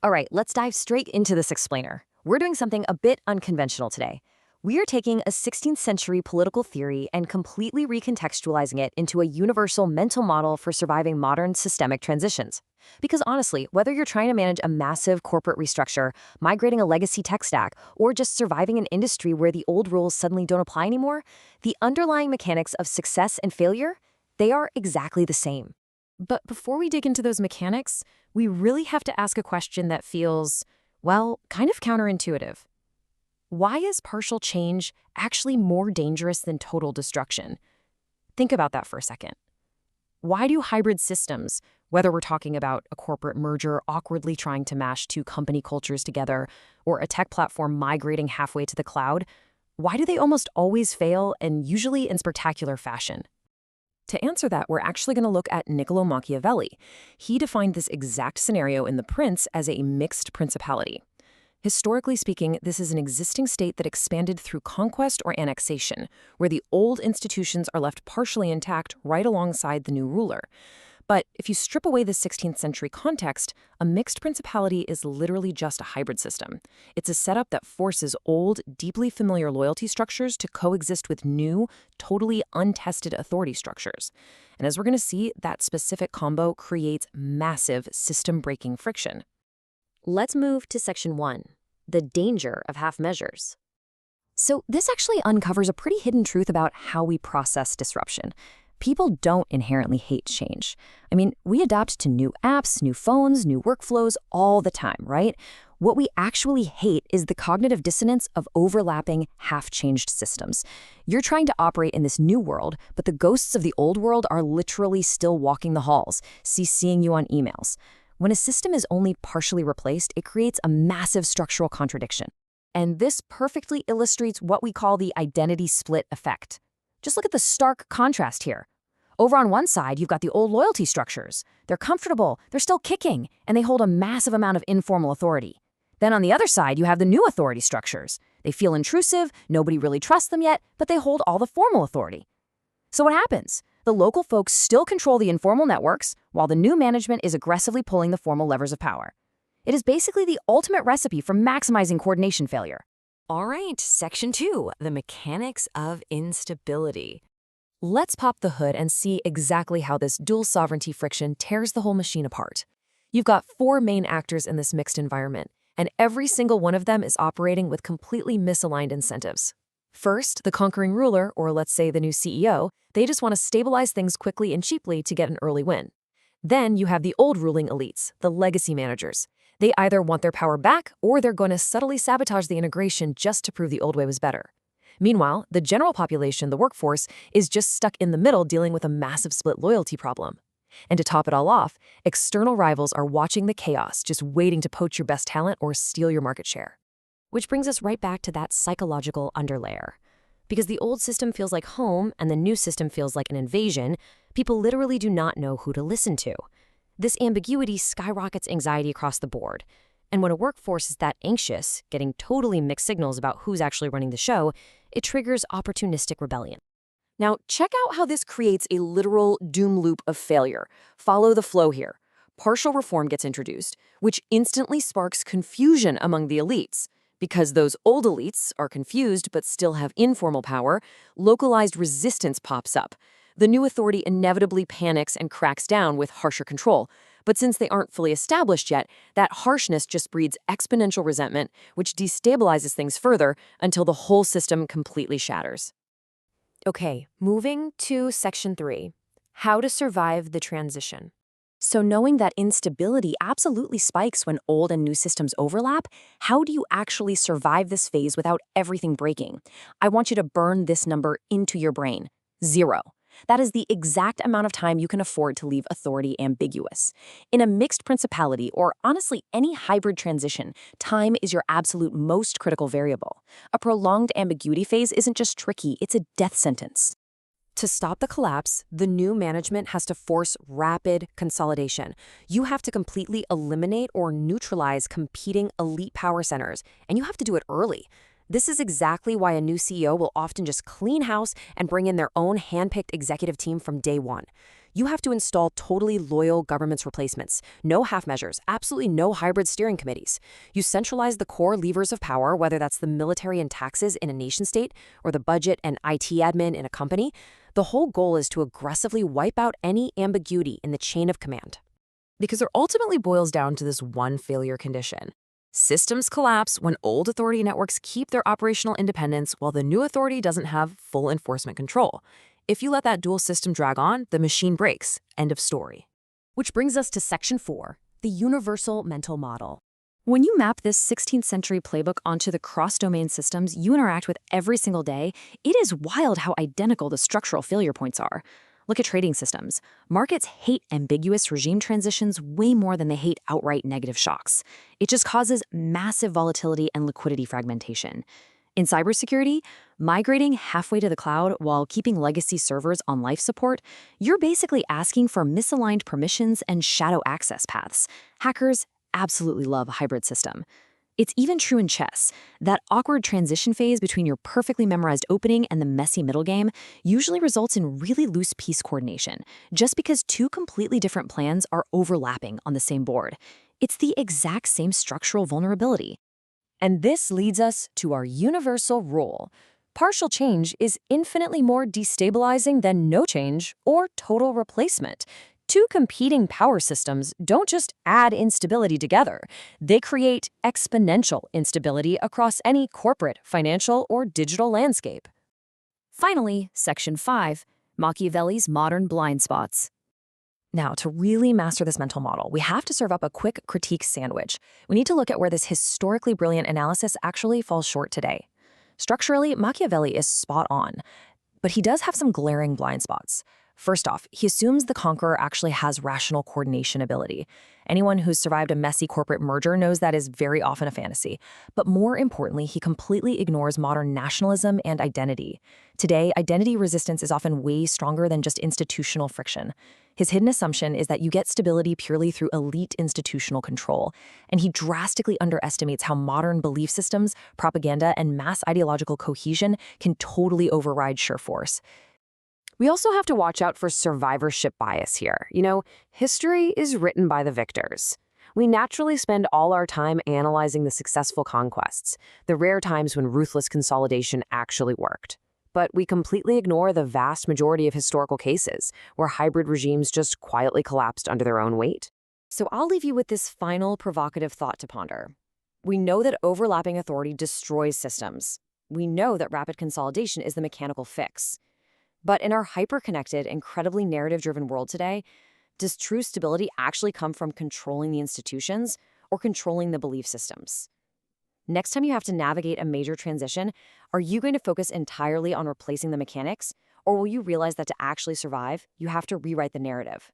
All right, let's dive straight into this explainer. We're doing something a bit unconventional today. We are taking a 16th century political theory and completely recontextualizing it into a universal mental model for surviving modern systemic transitions. Because honestly, whether you're trying to manage a massive corporate restructure, migrating a legacy tech stack, or just surviving an industry where the old rules suddenly don't apply anymore, the underlying mechanics of success and failure, they are exactly the same. But before we dig into those mechanics, we really have to ask a question that feels, well, kind of counterintuitive. Why is partial change actually more dangerous than total destruction? Think about that for a second. Why do hybrid systems, whether we're talking about a corporate merger awkwardly trying to mash two company cultures together or a tech platform migrating halfway to the cloud, why do they almost always fail and usually in spectacular fashion? To answer that, we're actually going to look at Niccolo Machiavelli. He defined this exact scenario in The Prince as a mixed principality. Historically speaking, this is an existing state that expanded through conquest or annexation, where the old institutions are left partially intact right alongside the new ruler. But if you strip away the 16th century context, a mixed principality is literally just a hybrid system. It's a setup that forces old, deeply familiar loyalty structures to coexist with new, totally untested authority structures. And as we're going to see, that specific combo creates massive system-breaking friction. Let's move to Section 1, the danger of half measures. So this actually uncovers a pretty hidden truth about how we process disruption. People don't inherently hate change. I mean, we adapt to new apps, new phones, new workflows all the time, right? What we actually hate is the cognitive dissonance of overlapping, half-changed systems. You're trying to operate in this new world, but the ghosts of the old world are literally still walking the halls, CCing you on emails. When a system is only partially replaced, it creates a massive structural contradiction. And this perfectly illustrates what we call the identity split effect. Just look at the stark contrast here. Over on one side, you've got the old loyalty structures. They're comfortable, they're still kicking, and they hold a massive amount of informal authority. Then on the other side, you have the new authority structures. They feel intrusive, nobody really trusts them yet, but they hold all the formal authority. So what happens? The local folks still control the informal networks, while the new management is aggressively pulling the formal levers of power. It is basically the ultimate recipe for maximizing coordination failure. All right, Section 2, the mechanics of instability. Let's pop the hood and see exactly how this dual sovereignty friction tears the whole machine apart. You've got four main actors in this mixed environment, and every single one of them is operating with completely misaligned incentives. First, the conquering ruler, or let's say the new CEO, they just want to stabilize things quickly and cheaply to get an early win. Then you have the old ruling elites, the legacy managers. They either want their power back or they're going to subtly sabotage the integration just to prove the old way was better. Meanwhile, the general population, the workforce, is just stuck in the middle dealing with a massive split loyalty problem. And to top it all off, external rivals are watching the chaos, just waiting to poach your best talent or steal your market share. Which brings us right back to that psychological underlayer. Because the old system feels like home and the new system feels like an invasion, people literally do not know who to listen to. This ambiguity skyrockets anxiety across the board. And when a workforce is that anxious, getting totally mixed signals about who's actually running the show, it triggers opportunistic rebellion. Now, check out how this creates a literal doom loop of failure. Follow the flow here. Partial reform gets introduced, which instantly sparks confusion among the elites. Because those old elites are confused but still have informal power, localized resistance pops up. The new authority inevitably panics and cracks down with harsher control. But since they aren't fully established yet, that harshness just breeds exponential resentment, which destabilizes things further until the whole system completely shatters. Okay, moving to Section 3, how to survive the transition. So knowing that instability absolutely spikes when old and new systems overlap, how do you actually survive this phase without everything breaking? I want you to burn this number into your brain. 0. That is the exact amount of time you can afford to leave authority ambiguous. In a mixed principality, or honestly any hybrid transition, time is your absolute most critical variable. A prolonged ambiguity phase isn't just tricky, it's a death sentence. To stop the collapse, the new management has to force rapid consolidation. You have to completely eliminate or neutralize competing elite power centers, and you have to do it early. This is exactly why a new CEO will often just clean house and bring in their own handpicked executive team from day one. You have to install totally loyal government's replacements. No half measures, absolutely no hybrid steering committees. You centralize the core levers of power, whether that's the military and taxes in a nation state or the budget and IT admin in a company. The whole goal is to aggressively wipe out any ambiguity in the chain of command. Because it ultimately boils down to this one failure condition. Systems collapse when old authority networks keep their operational independence while the new authority doesn't have full enforcement control. If you let that dual system drag on, the machine breaks. End of story. Which brings us to Section 4, the universal mental model. When you map this 16th century playbook onto the cross-domain systems you interact with every single day, it is wild how identical the structural failure points are. Look at trading systems. Markets hate ambiguous regime transitions way more than they hate outright negative shocks. It just causes massive volatility and liquidity fragmentation. In cybersecurity, migrating halfway to the cloud while keeping legacy servers on life support, you're basically asking for misaligned permissions and shadow access paths. Hackers absolutely love a hybrid system. It's even true in chess. That awkward transition phase between your perfectly memorized opening and the messy middle game usually results in really loose piece coordination, just because two completely different plans are overlapping on the same board. It's the exact same structural vulnerability. And this leads us to our universal rule. Partial change is infinitely more destabilizing than no change or total replacement. Two competing power systems don't just add instability together. They create exponential instability across any corporate, financial, or digital landscape. Finally, Section 5, Machiavelli's modern blind spots. Now, to really master this mental model, we have to serve up a quick critique sandwich. We need to look at where this historically brilliant analysis actually falls short today. Structurally, Machiavelli is spot on, but he does have some glaring blind spots. First off, he assumes the conqueror actually has rational coordination ability. Anyone who's survived a messy corporate merger knows that is very often a fantasy. But more importantly, he completely ignores modern nationalism and identity. Today, identity resistance is often way stronger than just institutional friction. His hidden assumption is that you get stability purely through elite institutional control, and he drastically underestimates how modern belief systems, propaganda, and mass ideological cohesion can totally override sheer force. We also have to watch out for survivorship bias here. History is written by the victors. We naturally spend all our time analyzing the successful conquests, the rare times when ruthless consolidation actually worked. But we completely ignore the vast majority of historical cases where hybrid regimes just quietly collapsed under their own weight. So I'll leave you with this final provocative thought to ponder. We know that overlapping authority destroys systems. We know that rapid consolidation is the mechanical fix. But in our hyper-connected, incredibly narrative-driven world today, does true stability actually come from controlling the institutions or controlling the belief systems? Next time you have to navigate a major transition, are you going to focus entirely on replacing the mechanics, or will you realize that to actually survive, you have to rewrite the narrative?